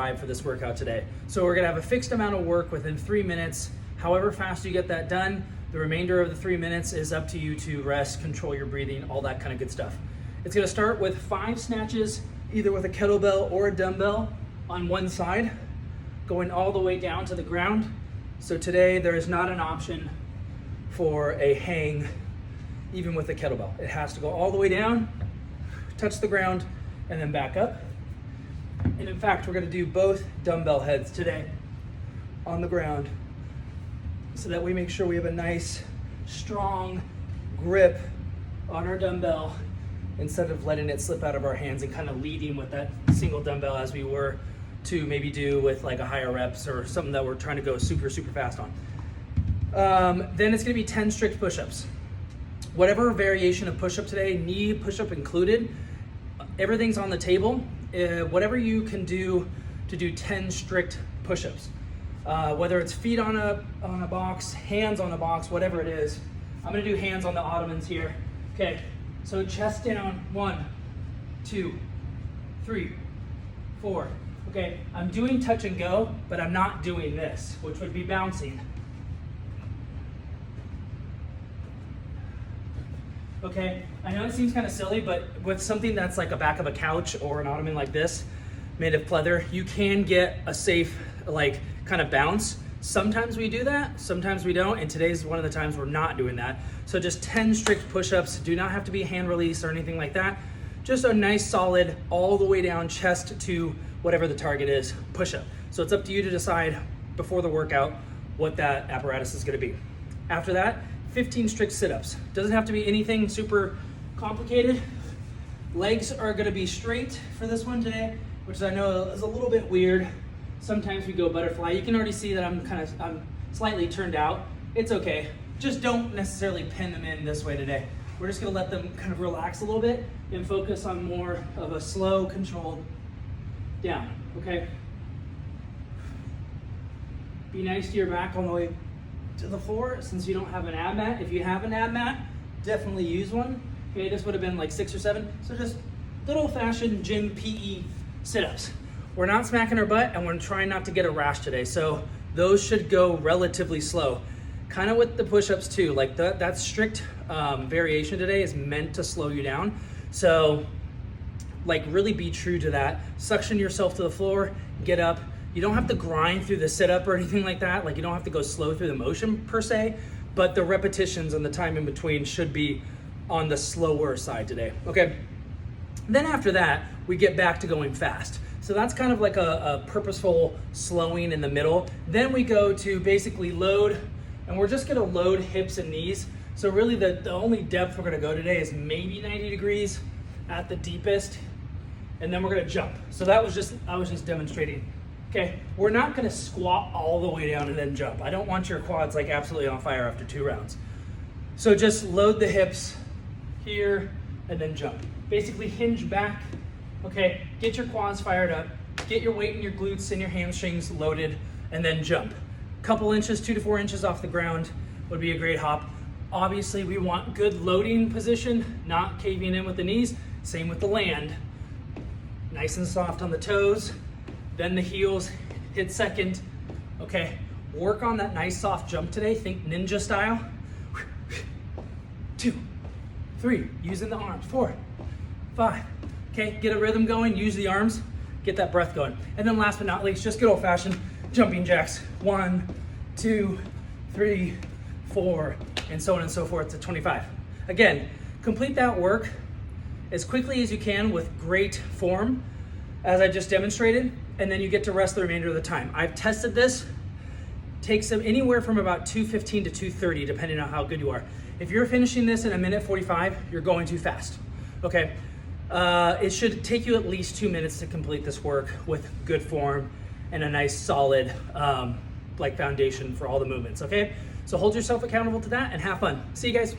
for this workout today. So we're gonna have a fixed amount of work within 3 minutes. However fast you get that done, the remainder of the 3 minutes is up to you to rest, control your breathing, all that kind of good stuff. It's gonna start with 5 snatches, either with a kettlebell or a dumbbell on one side, going all the way down to the ground. So today there is not an option for a hang, even with a kettlebell. It has to go all the way down, touch the ground, and then back up. And in fact, we're gonna do both dumbbell heads today on the ground so that we make sure we have a nice, strong grip on our dumbbell instead of letting it slip out of our hands and kind of leading with that single dumbbell as we were to maybe do with like a higher reps or something that we're trying to go super fast on. Then it's gonna be 10 strict push-ups. Whatever variation of push-up today, knee push-up included, everything's on the table. Whatever you can do to do 10 strict push-ups. Whether it's feet on a box, hands on a box, whatever it is. I'm gonna do hands on the ottomans here. Okay, so chest down, 1, 2, 3, 4. Okay, I'm doing touch and go, but I'm not doing this, which would be bouncing. Okay, I know it seems kind of silly, but with something that's like a back of a couch or an ottoman like this, made of pleather, you can get a safe, like, kind of bounce. Sometimes we do that, sometimes we don't, and today's one of the times we're not doing that. So just 10 strict push-ups, do not have to be hand release or anything like that. Just a nice solid, all the way down, chest to whatever the target is, push-up. So it's up to you to decide before the workout what that apparatus is gonna be. After that, 15 strict sit-ups. Doesn't have to be anything super complicated. Legs are gonna be straight for this one today, which I know is a little bit weird. Sometimes we go butterfly. You can already see that I'm slightly turned out. It's okay. Just don't necessarily pin them in this way today. We're just gonna let them kind of relax a little bit and focus on more of a slow, controlled down, okay? Be nice to your back on the way to the floor since you don't have an ab mat. If you have an ab mat, definitely use one. Okay, this would have been like 6 or 7. So just good old-fashioned gym PE sit-ups. We're not smacking our butt and we're trying not to get a rash today. So those should go relatively slow. Kind of with the push-ups too. Like that strict variation today is meant to slow you down. So like really be true to that. Suction yourself to the floor, get up. You don't have to grind through the sit-up or anything like that. Like you don't have to go slow through the motion per se, but the repetitions and the time in between should be on the slower side today, okay? Then after that, we get back to going fast. So that's kind of like a purposeful slowing in the middle. Then we go to basically load, and we're just gonna load hips and knees. So really the only depth we're gonna go today is maybe 90 degrees at the deepest, and then we're gonna jump. So I was just demonstrating. Okay, we're not gonna squat all the way down and then jump. I don't want your quads like absolutely on fire after 2 rounds. So just load the hips here and then jump. Basically hinge back, okay? Get your quads fired up, get your weight in your glutes and your hamstrings loaded, and then jump. Couple inches, 2 to 4 inches off the ground would be a great hop. Obviously we want good loading position, not caving in with the knees. Same with the land. Nice and soft on the toes. Then the heels hit second. Okay, work on that nice soft jump today. Think ninja style. 2, 3, using the arms. 4, 5. Okay, get a rhythm going, use the arms, get that breath going. And then last but not least, just good old fashioned jumping jacks. 1, 2, 3, 4, and so on and so forth to 25. Again, complete that work as quickly as you can with great form, as I just demonstrated, and then you get to rest the remainder of the time. I've tested this, takes them anywhere from about 2:15 to 2:30, depending on how good you are. If you're finishing this in 1:45, you're going too fast, okay? It should take you at least 2 minutes to complete this work with good form and a nice solid like foundation for all the movements, okay? So hold yourself accountable to that and have fun. See you guys.